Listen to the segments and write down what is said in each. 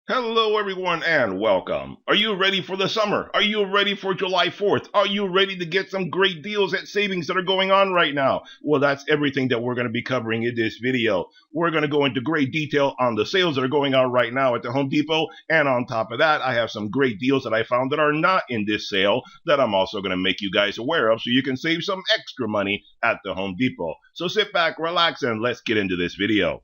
Hello, everyone, and welcome. Are you ready for the summer? Are you ready for July 4th? Are you ready to get some great deals at savings that are going on right now? Well, that's everything that we're going to be covering in this video. We're going to go into great detail on the sales that are going on right now at the Home Depot, and on top of that, I have some great deals that I found that are not in this sale that I'm also going to make you guys aware of so you can save some extra money at the Home Depot. So sit back, relax, and let's get into this video.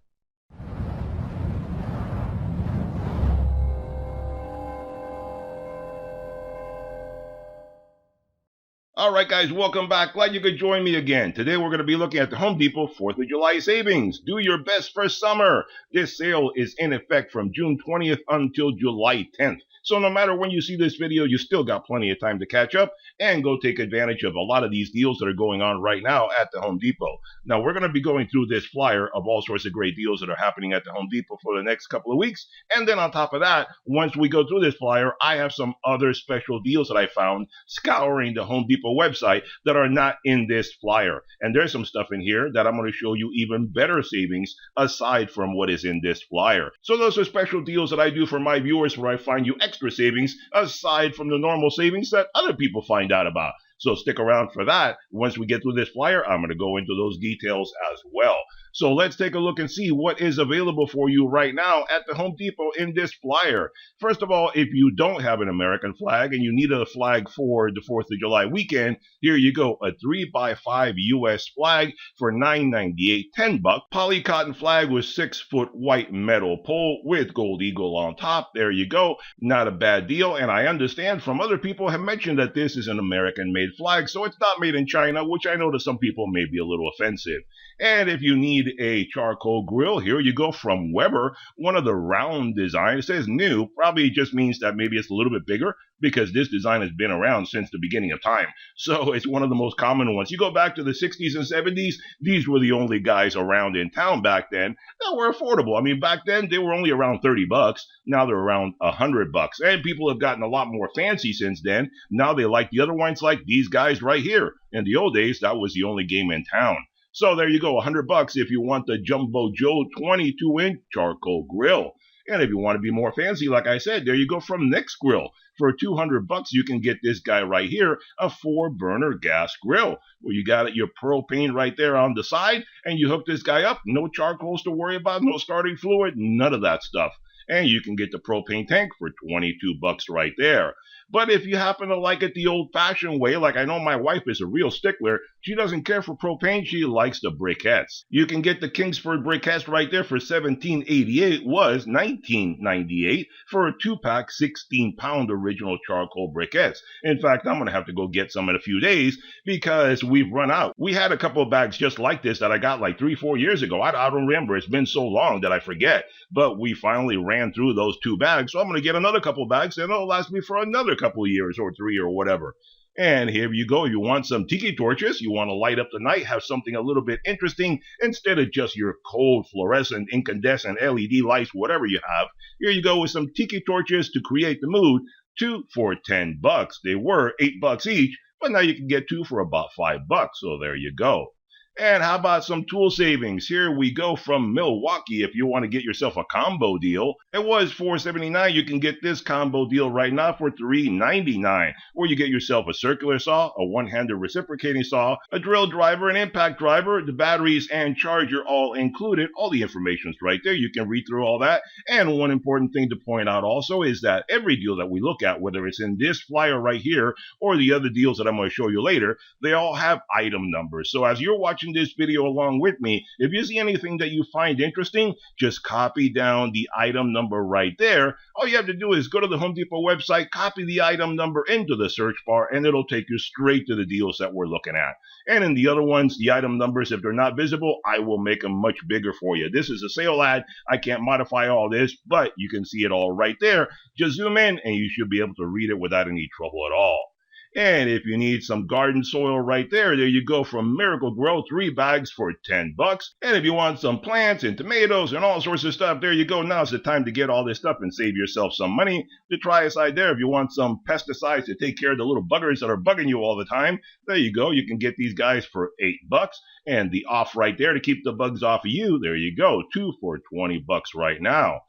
All right, guys, welcome back. Glad you could join me again. Today, we're going to be looking at the Home Depot 4th of July savings. Do your best for summer. This sale is in effect from June 20th until July 10th. So no matter when you see this video, you still got plenty of time to catch up and go take advantage of a lot of these deals that are going on right now at the Home Depot. Now, we're going to be going through this flyer of all sorts of great deals that are happening at the Home Depot for the next couple of weeks. And then on top of that, once we go through this flyer, I have some other special deals that I found scouring the Home Depot website that are not in this flyer. And there's some stuff in here that I'm going to show you even better savings aside from what is in this flyer. So those are special deals that I do for my viewers where I find you extra savings aside from the normal savings that other people find out about. So stick around for that. Once we get through this flyer, I'm going to go into those details as well. So let's take a look and see what is available for you right now at the Home Depot in this flyer. First of all, if you don't have an American flag and you need a flag for the 4th of July weekend, here you go, a 3x5 US flag for $9.98, $10. Poly cotton flag with 6-foot white metal pole with gold eagle on top. There you go. Not a bad deal. And I understand from other people have mentioned that this is an American-made flag, so it's not made in China, which I know to some people may be a little offensive. And if you need a charcoal grill, here you go from Weber, one of the round designs. It says new, probably just means that maybe it's a little bit bigger because this design has been around since the beginning of time. So it's one of the most common ones. You go back to the 60s and 70s, these were the only guys around in town back then that were affordable. I mean, back then they were only around 30 bucks. Now they're around 100 bucks. And people have gotten a lot more fancy since then. Now they like the other ones like these guys right here. In the old days, that was the only game in town. So there you go, 100 bucks if you want the Jumbo Joe 22-inch charcoal grill. And if you want to be more fancy, like I said, there you go from Next Grill. For 200 bucks, you can get this guy right here, a 4-burner gas grill. Well, you got your propane right there on the side, and you hook this guy up. No charcoals to worry about, no starting fluid, none of that stuff. And you can get the propane tank for 22 bucks right there. But if you happen to like it the old-fashioned way, like I know my wife is a real stickler, she doesn't care for propane, she likes the briquettes. You can get the Kingsford briquettes right there for $17.88, was $19.98 for a 2-pack 16-pound original charcoal briquettes. In fact, I'm going to have to go get some in a few days because we've run out. We had a couple of bags just like this that I got like 3-4 years ago. I don't remember. It's been so long that I forget. But we finally ran through those 2 bags, so I'm going to get another couple of bags and it'll last me for another couple of years or 3 or whatever. And here you go. You want some tiki torches, you want to light up the night, have something a little bit interesting instead of just your cold fluorescent incandescent LED lights, whatever you have. Here you go with some tiki torches to create the mood. 2 for 10 bucks. They were 8 bucks each, but now you can get 2 for about 5 bucks. So there you go. And how about some tool savings? Here we go from Milwaukee. If you want to get yourself a combo deal, it was $4.79. You can get this combo deal right now for $3.99. Where you get yourself a circular saw, a one-handed reciprocating saw, a drill driver, an impact driver, the batteries and charger all included. All the information's right there. You can read through all that. And one important thing to point out also is that every deal that we look at, whether it's in this flyer right here or the other deals that I'm going to show you later, they all have item numbers. So as you're watching this video along with me, if you see anything that you find interesting, just copy down the item number right there. All you have to do is go to the Home Depot website, copy the item number into the search bar, and it'll take you straight to the deals that we're looking at. And in the other ones, the item numbers, if they're not visible, I will make them much bigger for you. This is a sale ad. I can't modify all this, but you can see it all right there. Just zoom in and you should be able to read it without any trouble at all. And if you need some garden soil right there, there you go from Miracle Grow, 3 bags for 10 bucks. And if you want some plants and tomatoes and all sorts of stuff, there you go. Now's the time to get all this stuff and save yourself some money. The triicide there, if you want some pesticides to take care of the little buggers that are bugging you all the time, there you go. You can get these guys for 8 bucks. And the off right there to keep the bugs off of you, there you go. 2 for 20 bucks right now.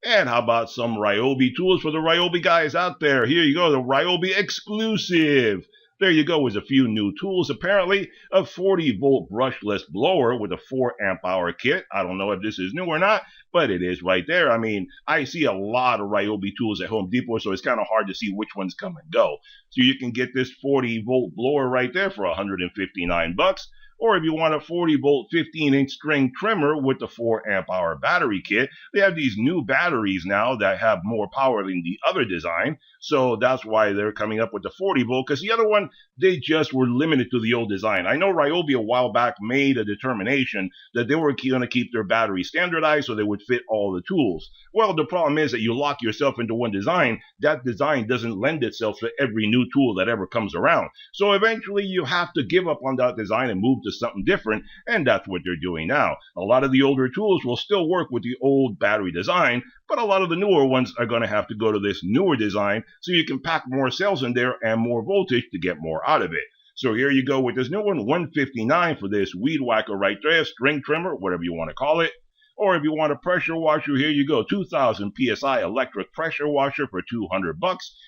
And how about some Ryobi tools for the Ryobi guys out there? Here you go, the Ryobi exclusive. There you go with a few new tools apparently. A 40-volt brushless blower with a 4 amp hour kit. I don't know if this is new or not, but it is right there. I mean, I see a lot of Ryobi tools at Home Depot, so it's kind of hard to see which ones come and go. So you can get this 40-volt blower right there for $159. Or if you want a 40-volt 15-inch string trimmer with the 4 amp hour battery kit, they have these new batteries now that have more power than the other design. So that's why they're coming up with the 40-volt, because the other one, they just were limited to the old design. I know Ryobi a while back made a determination that they were going to keep their batteries standardized so they would fit all the tools. Well, the problem is that you lock yourself into one design. That design doesn't lend itself to every new tool that ever comes around. So eventually you have to give up on that design and move to something different, and that's what they're doing now. A lot of the older tools will still work with the old battery design, but a lot of the newer ones are going to have to go to this newer design so you can pack more cells in there and more voltage to get more out of it. So here you go with this new one, $159 for this weed whacker right there, string trimmer, whatever you want to call it. Or if you want a pressure washer, here you go, 2000 psi electric pressure washer for $200.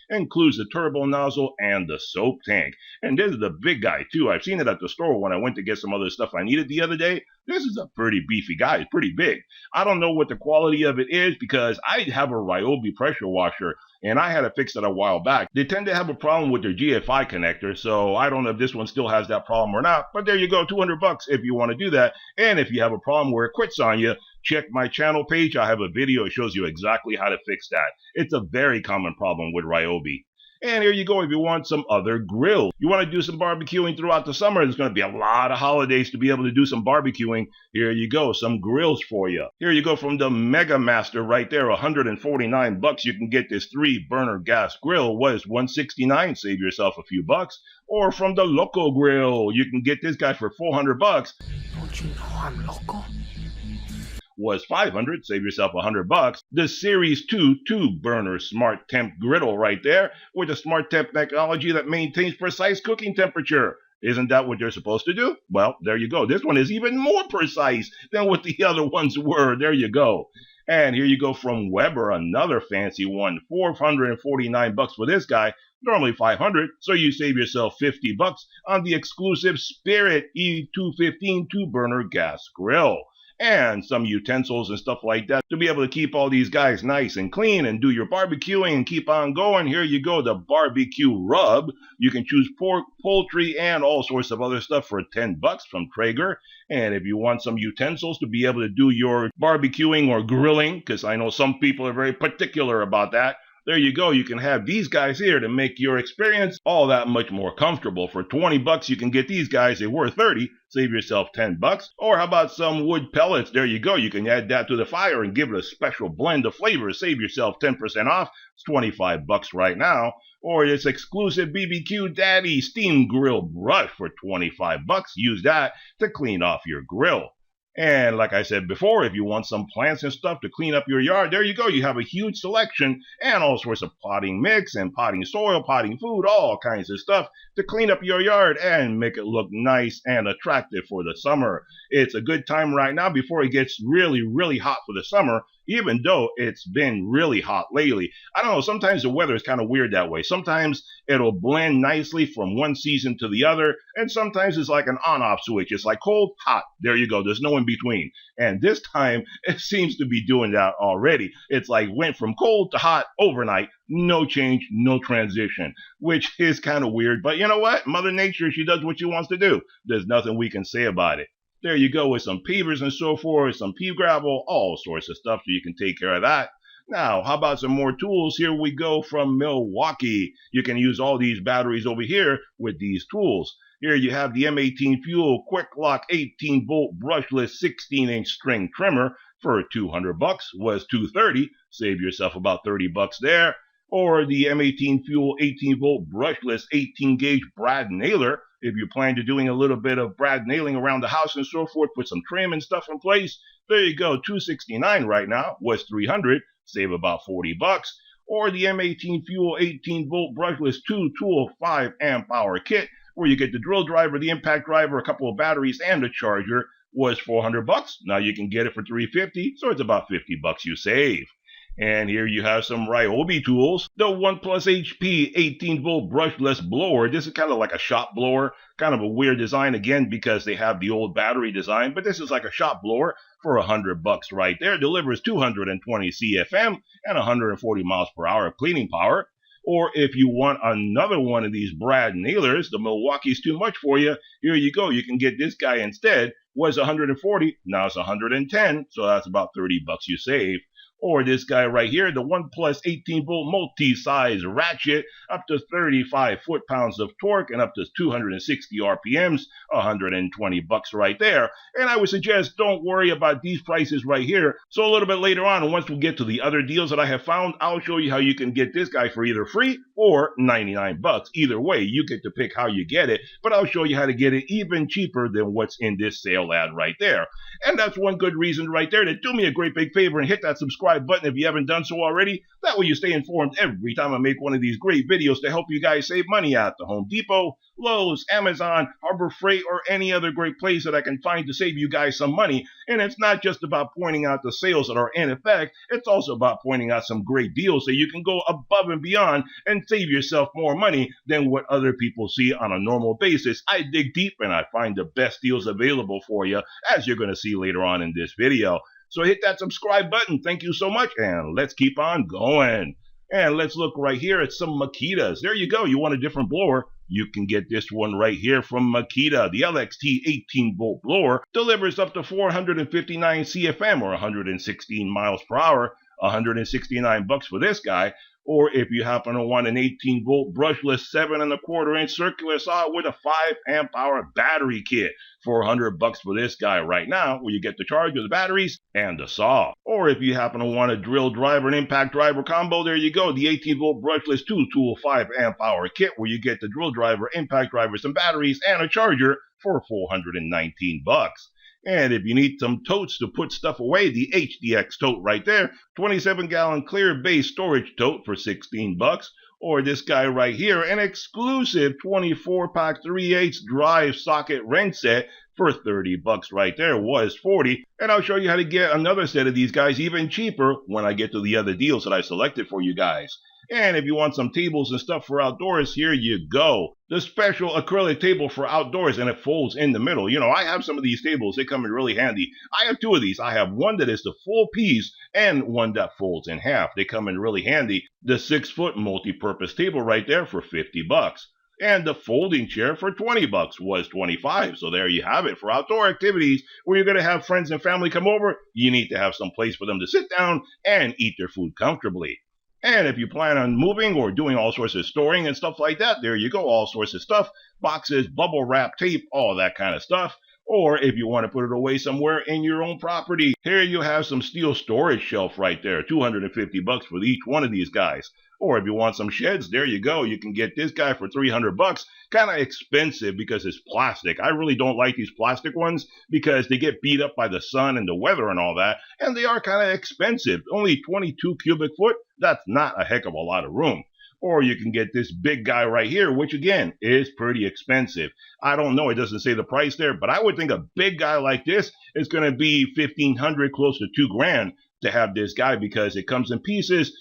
Includes the turbo nozzle and the soap tank. And this is the big guy too. I've seen it at the store when I went to get some other stuff I needed the other day. This is a pretty beefy guy. It's pretty big. I don't know what the quality of it is because I have a Ryobi pressure washer and I had to fix it a while back. They tend to have a problem with their GFI connector, so I don't know if this one still has that problem or not. But there you go, $200 if you want to do that. And if you have a problem where it quits on you, check my channel page. I have a video that shows you exactly how to fix that. It's a very common problem with Ryobi. And here you go if you want some other grills. You want to do some barbecuing throughout the summer. There's going to be a lot of holidays to be able to do some barbecuing. Here you go, some grills for you. Here you go from the Mega Master right there, $149. You can get this 3-burner gas grill. Was $169, save yourself a few bucks. Or from the Loco Grill, you can get this guy for $400. Don't you know I'm loco? Was $500, save yourself $100. The Series 2 2-burner Smart Temp griddle right there with the Smart Temp technology that maintains precise cooking temperature. Isn't that what they're supposed to do? Well, there you go. This one is even more precise than what the other ones were. There you go. And here you go from Weber, another fancy one, $449 for this guy. Normally $500, so you save yourself $50 on the exclusive Spirit E215 2-burner gas grill. And some utensils and stuff like that to be able to keep all these guys nice and clean and do your barbecuing and keep on going. Here you go, the barbecue rub. You can choose pork, poultry, and all sorts of other stuff for $10 from Traeger. And if you want some utensils to be able to do your barbecuing or grilling, because I know some people are very particular about that, there you go. You can have these guys here to make your experience all that much more comfortable. For $20, you can get these guys. They're worth $30. Save yourself $10. Or how about some wood pellets? There you go. You can add that to the fire and give it a special blend of flavors. Save yourself 10% off. It's $25 right now. Or this exclusive BBQ Daddy steam grill brush for $25. Use that to clean off your grill. And like I said before, if you want some plants and stuff to clean up your yard, there you go. You have a huge selection and all sorts of potting mix and potting soil, potting food, all kinds of stuff to clean up your yard and make it look nice and attractive for the summer. It's a good time right now before it gets really, really hot for the summer, even though it's been really hot lately. I don't know, sometimes the weather is kind of weird that way. Sometimes it'll blend nicely from one season to the other, and sometimes it's like an on-off switch. It's like cold, hot. There you go. There's no in between. And this time, it seems to be doing that already. It's like went from cold to hot overnight. No change, no transition, which is kind of weird. But you know what? Mother Nature, she does what she wants to do. There's nothing we can say about it. There you go with some peavers and so forth, some pea gravel, all sorts of stuff so you can take care of that. Now, how about some more tools? Here we go from Milwaukee. You can use all these batteries over here with these tools. Here you have the M18 Fuel Quick Lock 18-volt brushless 16-inch string trimmer for $200. Was $230. Save yourself about $30 there. Or the M18 Fuel 18-volt brushless 18-gauge brad nailer. If you plan to doing a little bit of brad nailing around the house and so forth, put some trim and stuff in place, there you go, $269 right now, was $300, save about $40. Or the M18 Fuel 18-volt brushless 2-tool 5 amp hour kit, where you get the drill driver, the impact driver, a couple of batteries, and a charger, was $400. Now you can get it for $350, so it's about $50 you save. And here you have some Ryobi tools. The 1 Plus HP 18-volt brushless blower. This is kind of like a shop blower. Kind of a weird design again because they have the old battery design. But this is like a shop blower for $100 right there. Delivers 220 CFM and 140 miles per hour of cleaning power. Or if you want another one of these Brad nailers, the Milwaukee's too much for you, here you go. You can get this guy instead. Was 140, now it's 110, so that's about $30 you save. Or this guy right here, the 1 Plus 18-volt multi-size ratchet, up to 35 foot-pounds of torque and up to 260 RPMs, $120 right there. And I would suggest don't worry about these prices right here. So a little bit later on, once we get to the other deals that I have found, I'll show you how you can get this guy for either free or $99. Either way, you get to pick how you get it, but I'll show you how to get it even cheaper than what's in this sale ad right there. And that's one good reason right there to do me a great big favor and hit that subscribe button if you haven't done so already. That way you stay informed every time I make one of these great videos to help you guys save money at the Home Depot, Lowe's, Amazon, Harbor Freight, or any other great place that I can find to save you guys some money. And it's not just about pointing out the sales that are in effect, it's also about pointing out some great deals so you can go above and beyond and save yourself more money than what other people see on a normal basis. I dig deep and I find the best deals available for you, as you're going to see later on in this video. So hit that subscribe button. Thank you so much, and let's keep on going. And let's look right here at some Makitas. There you go. You want a different blower? You can get this one right here from Makita. The LXT 18-volt blower delivers up to 459 CFM or 116 miles per hour, $169 for this guy. Or if you happen to want an 18-volt brushless 7¼ circular saw with a 5-amp-hour battery kit for $100 for this guy right now, where you get the charger, the batteries, and the saw. Or if you happen to want a drill driver and impact driver combo, there you go, the 18-volt brushless 2-tool 5-amp-hour kit, where you get the drill driver, impact driver, some batteries, and a charger for $419. And if you need some totes to put stuff away, the HDX tote right there, 27-gallon clear base storage tote for $16. Or this guy right here, an exclusive 24-pack 3/8 drive socket wrench set for $30 right there, was $40. And I'll show you how to get another set of these guys even cheaper when I get to the other deals that I selected for you guys. And if you want some tables and stuff for outdoors, here you go. The special acrylic table for outdoors, and it folds in the middle. You know, I have some of these tables. They come in really handy. I have two of these. I have one that is the full piece and one that folds in half. They come in really handy. The 6-foot multi-purpose table right there for $50. And the folding chair for $20 was $25. So there you have it for outdoor activities where you're going to have friends and family come over. You need to have some place for them to sit down and eat their food comfortably. And if you plan on moving or doing all sorts of storing and stuff like that, there you go, all sorts of stuff, boxes, bubble wrap, tape, all that kind of stuff. Or if you want to put it away somewhere in your own property, here you have some steel storage shelf right there, $250 for each one of these guys. Or if you want some sheds, there you go. You can get this guy for $300. Kind of expensive because it's plastic. I really don't like these plastic ones because they get beat up by the sun and the weather and all that. And they are kind of expensive. Only 22 cubic foot. That's not a heck of a lot of room. Or you can get this big guy right here, which again is pretty expensive. I don't know, it doesn't say the price there, but I would think a big guy like this is going to be $1,500, close to $2,000 to have this guy because it comes in pieces.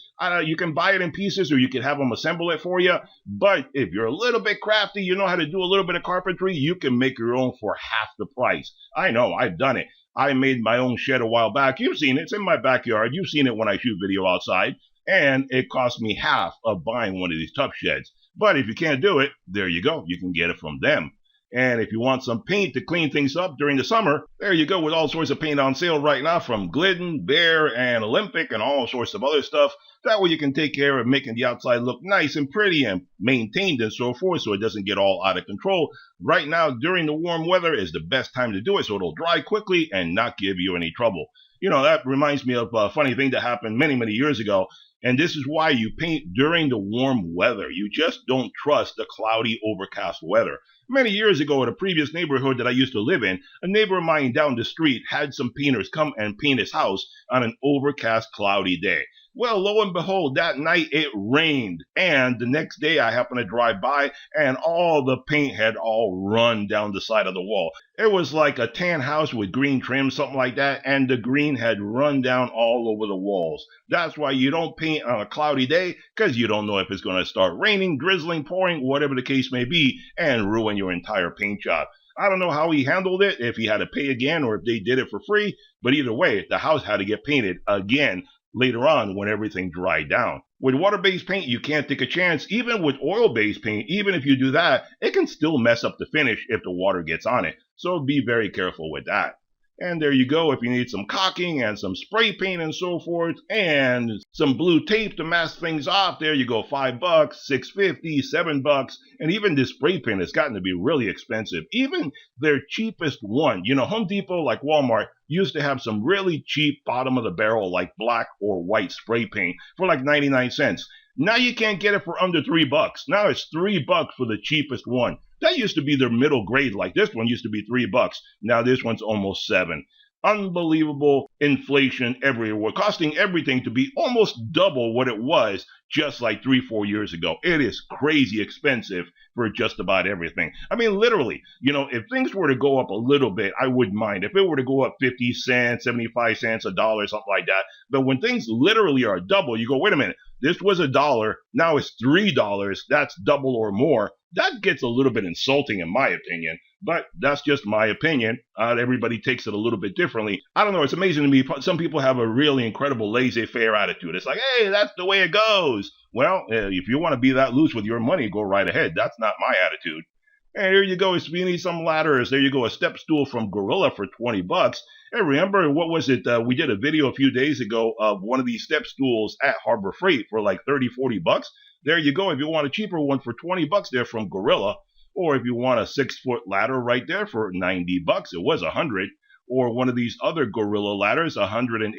You can buy it in pieces or you can have them assemble it for you. But if you're a little bit crafty, you know how to do a little bit of carpentry, you can make your own for half the price. I know, I've done it. I made my own shed a while back. You've seen it. It's in my backyard. You've seen it when I shoot video outside. And it cost me half of buying one of these tough sheds. But if you can't do it, there you go. You can get it from them. And if you want some paint to clean things up during the summer, there you go with all sorts of paint on sale right now from Glidden, Bear, and Olympic, and all sorts of other stuff. That way you can take care of making the outside look nice and pretty and maintained and so forth so it doesn't get all out of control. Right now, during the warm weather is the best time to do it so it'll dry quickly and not give you any trouble. You know, that reminds me of a funny thing that happened many, many years ago. And this is why you paint during the warm weather. You just don't trust the cloudy, overcast weather. Many years ago at a previous neighborhood that I used to live in, a neighbor of mine down the street had some painters come and paint his house on an overcast, cloudy day. Well, lo and behold, that night it rained. And the next day I happened to drive by and all the paint had all run down the side of the wall. It was like a tan house with green trim, something like that, and the green had run down all over the walls. That's why you don't paint on a cloudy day, because you don't know if it's going to start raining, drizzling, pouring, whatever the case may be, and ruin your entire paint job. I don't know how he handled it, if he had to pay again or if they did it for free, but either way, the house had to get painted again later on when everything dried down. With water-based paint, you can't take a chance. Even with oil-based paint, even if you do that, it can still mess up the finish if the water gets on it. So be very careful with that. And there you go. If you need some caulking and some spray paint and so forth, and some blue tape to mask things off, there you go. $5, $6.50, $7, and even this spray paint has gotten to be really expensive. Even their cheapest one, Home Depot, like Walmart, used to have some really cheap bottom of the barrel, like black or white spray paint for like 99 cents. Now you can't get it for under $3. Now it's $3 for the cheapest one. That used to be their middle grade. Like this one used to be $3. Now this one's almost $7. Unbelievable inflation everywhere, costing everything to be almost double what it was just like 3-4 years ago. It is crazy expensive for just about everything. I mean, literally, if things were to go up a little bit, I wouldn't mind. If it were to go up 50 cents, 75 cents, $1, something like that. But when things literally are double, you go, wait a minute, this was $1, now it's $3, that's double or more. That gets a little bit insulting in my opinion, but that's just my opinion. Everybody takes it a little bit differently. I don't know, it's amazing to me. Some people have a really incredible laissez-faire attitude. It's like, hey, that's the way it goes. Well, if you want to be that loose with your money, go right ahead. That's not my attitude. And here you go, if you need some ladders, there you go, a step stool from Gorilla for $20. Hey, remember, what was it? We did a video a few days ago of one of these step stools at Harbor Freight for like $30-$40. There you go. If you want a cheaper one for $20 there from Gorilla, or if you want a 6-foot ladder right there for $90, it was $100. Or one of these other Gorilla ladders, $180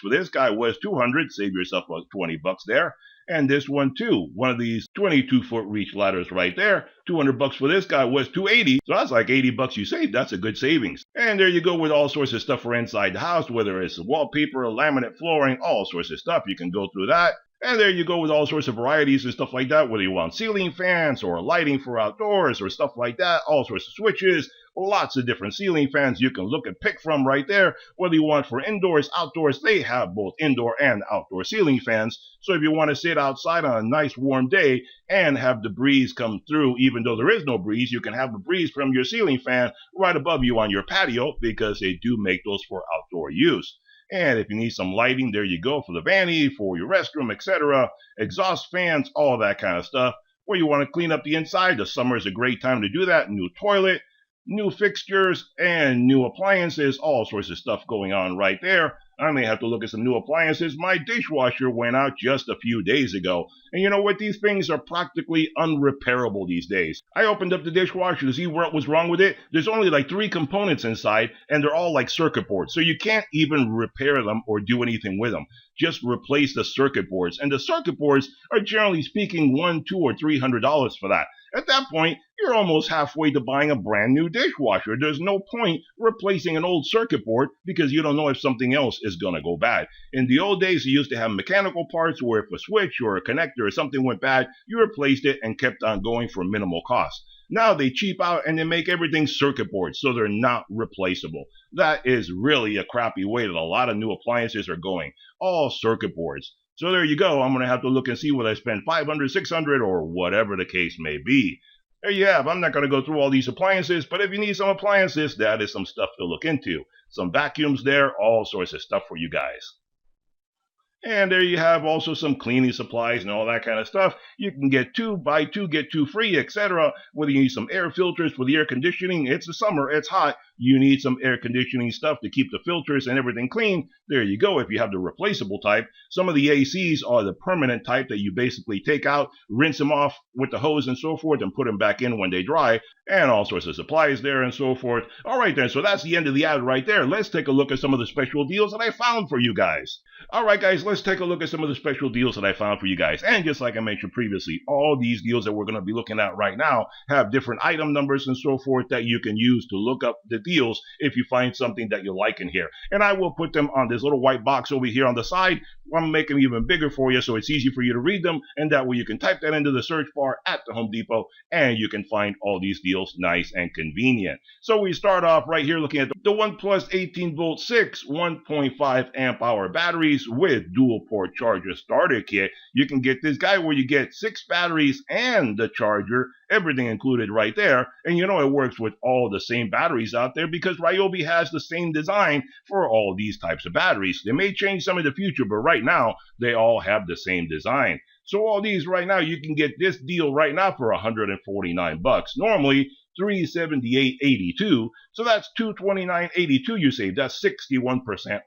for this guy was $200. Save yourself about $20 there. And this one too, one of these 22-foot reach ladders right there, $200 for this guy was $280. So that's like $80 you saved. That's a good savings. And there you go with all sorts of stuff for inside the house, whether it's wallpaper, laminate flooring, all sorts of stuff. You can go through that. And there you go with all sorts of varieties and stuff like that, whether you want ceiling fans or lighting for outdoors or stuff like that, all sorts of switches, lots of different ceiling fans you can look and pick from right there. Whether you want for indoors, outdoors, they have both indoor and outdoor ceiling fans. So if you want to sit outside on a nice warm day and have the breeze come through, even though there is no breeze, you can have the breeze from your ceiling fan right above you on your patio because they do make those for outdoor use. And if you need some lighting, there you go for the vanity, for your restroom, etc. Exhaust fans, all that kind of stuff. Or you want to clean up the inside, the summer is a great time to do that. New toilet, new fixtures, and new appliances, all sorts of stuff going on right there. I may have to look at some new appliances. My dishwasher went out just a few days ago. And you know what? These things are practically unrepairable these days. I opened up the dishwasher to see what was wrong with it. There's only like 3 components inside, and they're all like circuit boards. So you can't even repair them or do anything with them. Just replace the circuit boards. And the circuit boards are generally speaking $100, $200, or $300 for that. At that point, you're almost halfway to buying a brand new dishwasher. There's no point replacing an old circuit board because you don't know if something else is going to go bad. In the old days, you used to have mechanical parts where if a switch or a connector or something went bad, you replaced it and kept on going for minimal cost. Now they cheap out and they make everything circuit boards, so they're not replaceable. That is really a crappy way that a lot of new appliances are going. All circuit boards. So there you go. I'm going to have to look and see whether I spend $500, $600, or whatever the case may be. There you have. I'm not going to go through all these appliances, but if you need some appliances, that is some stuff to look into. Some vacuums there, all sorts of stuff for you guys. And there you have also some cleaning supplies and all that kind of stuff. You can get 2, buy 2, get 2 free, etc. Whether you need some air filters for the air conditioning, it's the summer, it's hot. You need some air conditioning stuff to keep the filters and everything clean. There you go. If you have the replaceable type, some of the ACs are the permanent type that you basically take out, rinse them off with the hose and so forth, and put them back in when they dry, and all sorts of supplies there and so forth. All right then, so that's the end of the ad right there. Let's take a look at some of the special deals that I found for you guys. All right, guys, let's take a look at some of the special deals that I found for you guys. And just like I mentioned previously, all these deals that we're going to be looking at right now have different item numbers and so forth that you can use to look up the deals if you find something that you like in here. And I will put them on this little white box over here on the side. I'm going to make them even bigger for you so it's easy for you to read them. And that way you can type that into the search bar at the Home Depot and you can find all these deals nice and convenient. So we start off right here looking at the OnePlus 18-volt 6 1.5 amp hour batteries with dual port charger starter kit. You can get this guy where you get 6 batteries and the charger, everything included right there. And you know it works with all the same batteries out there because Ryobi has the same design for all these types of batteries. They may change some in the future, but right now they all have the same design. So all these right now, you can get this deal right now for $149. Normally $378.82. So that's $229.82 you save. That's 61%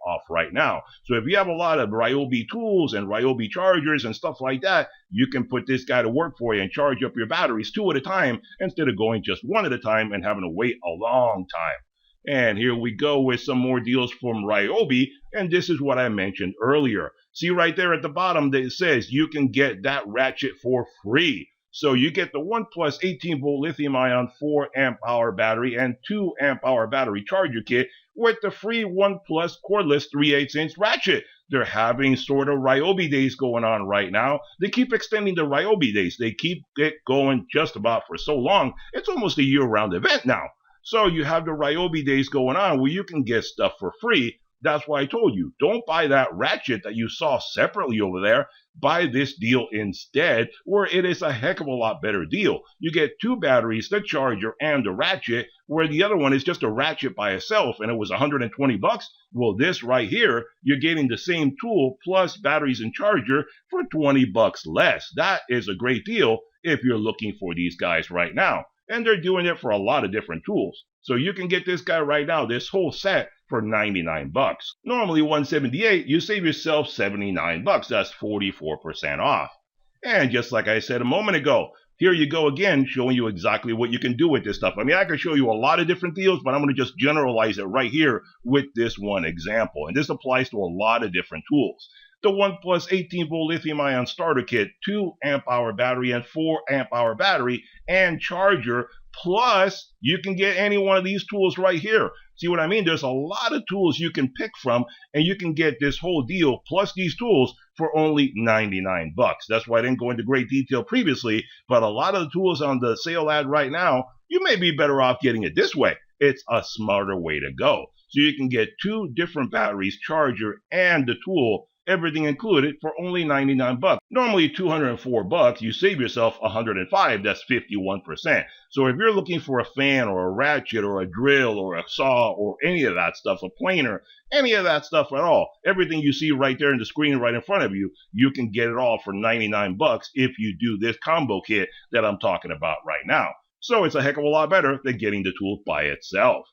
off right now. So if you have a lot of Ryobi tools and Ryobi chargers and stuff like that, you can put this guy to work for you and charge up your batteries 2 at a time instead of going just 1 at a time and having to wait a long time. And here we go with some more deals from Ryobi, and this is what I mentioned earlier. See right there at the bottom that it says you can get that ratchet for free. So you get the OnePlus 18-volt lithium-ion 4 amp hour battery and 2 amp hour battery charger kit with the free OnePlus cordless 3/8" ratchet. They're having sort of Ryobi days going on right now. They keep extending the Ryobi days. They keep it going just about for so long. It's almost a year-round event now. So you have the Ryobi days going on where you can get stuff for free. That's why I told you, don't buy that ratchet that you saw separately over there. Buy this deal instead, where it is a heck of a lot better deal. You get 2 batteries, the charger, and the ratchet, where the other one is just a ratchet by itself, and it was $120. Well, this right here, you're getting the same tool plus batteries and charger for $20 less. That is a great deal if you're looking for these guys right now. And they're doing it for a lot of different tools. So you can get this guy right now, this whole set, for $99. Normally $178, you save yourself $79. That's 44% off. And just like I said a moment ago, here you go again, showing you exactly what you can do with this stuff. I mean, I can show you a lot of different deals, but I'm going to just generalize it right here with this one example. And this applies to a lot of different tools. The OnePlus 18-volt lithium-ion starter kit, 2 amp hour battery and 4 amp hour battery and charger, plus you can get any one of these tools right here. See what I mean? There's a lot of tools you can pick from, and you can get this whole deal plus these tools for only $99. That's why I didn't go into great detail previously, but a lot of the tools on the sale ad right now, you may be better off getting it this way. It's a smarter way to go. So you can get 2 different batteries, charger, and the tool, everything included, for only $99. Normally $204, you save yourself $105. That's 51%. So if you're looking for a fan or a ratchet or a drill or a saw or any of that stuff, a planer, any of that stuff at all, everything you see right there in the screen right in front of you, you can get it all for $99 if you do this combo kit that I'm talking about right now. So it's a heck of a lot better than getting the tool by itself.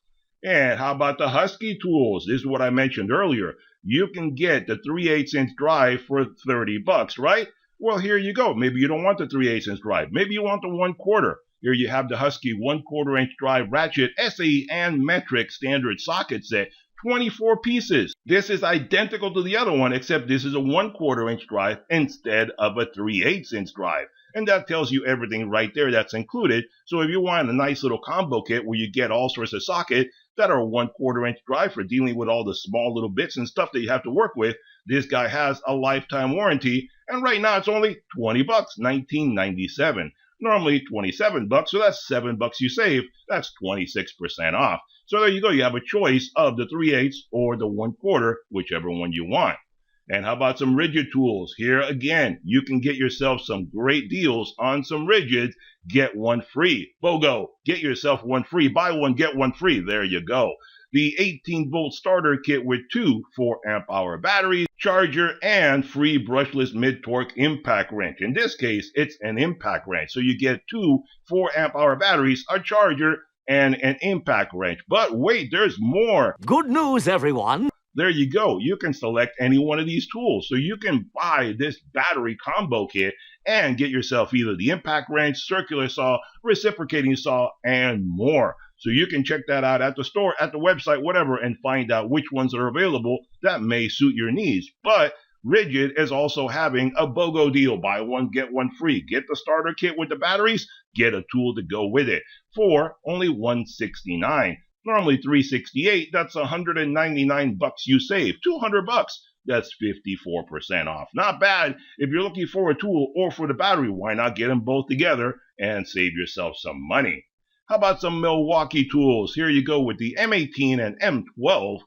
And how about the Husky tools? This is what I mentioned earlier. You can get the 3/8" drive for $30, right? Well, here you go. Maybe you don't want the 3/8" drive. Maybe you want the 1/4. Here you have the Husky 1/4" drive ratchet SAE and metric standard socket set, 24 pieces. This is identical to the other one, except this is a 1/4" drive instead of a 3/8" drive. And that tells you everything right there that's included. So if you want a nice little combo kit where you get all sorts of sockets that are 1/4" drive for dealing with all the small little bits and stuff that you have to work with, this guy has a lifetime warranty. And right now it's only $20, $19.97. Normally $27, so that's $7 you save. That's 26% off. So there you go. You have a choice of the 3/8 or the 1/4, whichever one you want. And how about some rigid tools? Here again, you can get yourself some great deals on some rigids. Get one free. BOGO, get yourself one free. Buy one, get one free. There you go. The 18-volt starter kit with 2 4 amp hour batteries, charger, and free brushless mid-torque impact wrench. In this case, it's an impact wrench. So you get 2 4 amp hour batteries, a charger, and an impact wrench. But wait, there's more. Good news, everyone. There you go. You can select any one of these tools. So you can buy this battery combo kit and get yourself either the impact wrench, circular saw, reciprocating saw, and more. So you can check that out at the store, at the website, whatever, and find out which ones are available that may suit your needs. But Rigid is also having a BOGO deal. Buy one, get one free. Get the starter kit with the batteries, get a tool to go with it for only $169. Normally $368. That's $199 you save. $200. That's 54% off. Not bad. If you're looking for a tool or for the battery, why not get them both together and save yourself some money? How about some Milwaukee tools? Here you go with the M18 and M12.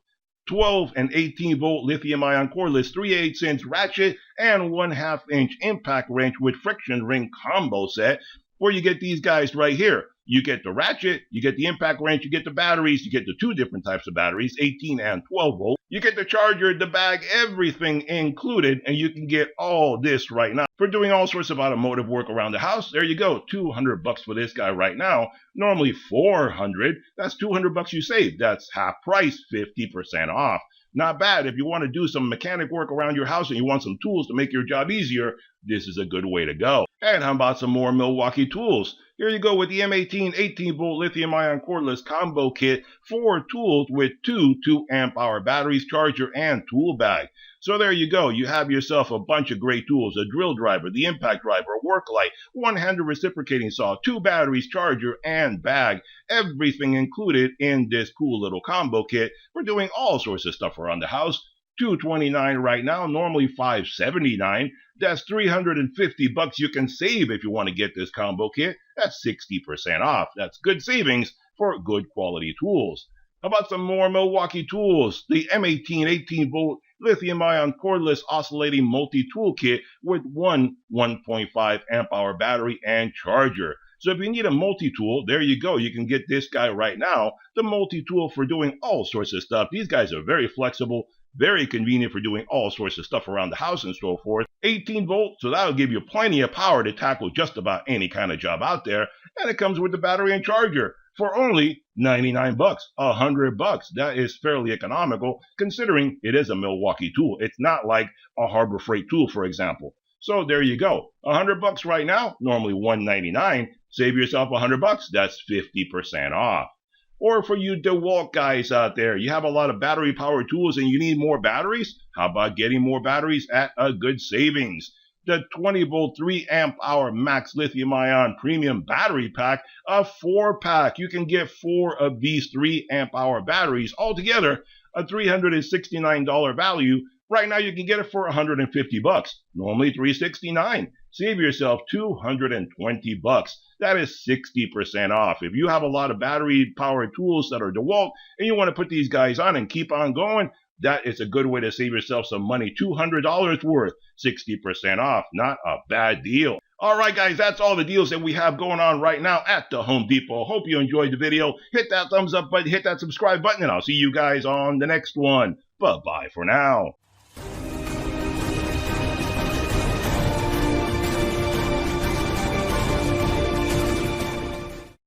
12 and 18 volt lithium ion cordless 3/8 inch ratchet and 1/2 inch impact wrench with friction ring combo set, where you get these guys right here. You get the ratchet, you get the impact wrench, you get the batteries, you get the two different types of batteries, 18 and 12 volt. You get the charger, the bag, everything included, and you can get all this right now for doing all sorts of automotive work around the house. There you go, $200 for this guy right now. Normally $400. That's $200 you save. That's half price, 50% off. Not bad. If you want to do some mechanic work around your house and you want some tools to make your job easier, this is a good way to go. And how about some more Milwaukee tools? Here you go with the M18 18 volt lithium ion cordless combo kit, 4 tools with 2 2-amp hour batteries, charger, and tool bag. So there you go. You have yourself a bunch of great tools: a drill driver, the impact driver, a work light, one-handed reciprocating saw, 2 batteries, charger, and bag. Everything included in this cool little combo kit for doing all sorts of stuff around the house. $229 right now, normally $579. That's $350 you can save if you want to get this combo kit. That's 60% off. That's good savings for good quality tools. How about some more Milwaukee tools? The M18 18 volt lithium ion cordless oscillating multi-tool kit with one 1.5 amp hour battery and charger. So if you need a multi-tool, there you go. You can get this guy right now, the multi-tool for doing all sorts of stuff. These guys are very flexible, very convenient for doing all sorts of stuff around the house and so forth. 18 volts, so that'll give you plenty of power to tackle just about any kind of job out there. And it comes with the battery and charger for only $99, $100. That is fairly economical considering it is a Milwaukee tool. It's not like a Harbor Freight tool, for example. So there you go. $100 right now, normally $199. Save yourself $100. That's 50% off. Or for you DeWalt guys out there, you have a lot of battery powered tools and you need more batteries? How about getting more batteries at a good savings? The 20 volt 3 amp hour max lithium ion premium battery pack, a 4-pack. You can get 4 of these 3 amp hour batteries altogether, a $369 value. Right now you can get it for $150, normally $369. Save yourself $220. That is 60% off. If you have a lot of battery powered tools that are DeWalt and you want to put these guys on and keep on going, that is a good way to save yourself some money. $200 worth, 60% off. Not a bad deal. All right, guys, that's all the deals that we have going on right now at the Home Depot. Hope you enjoyed the video. Hit that thumbs up button, hit that subscribe button, and I'll see you guys on the next one. Bye-bye for now.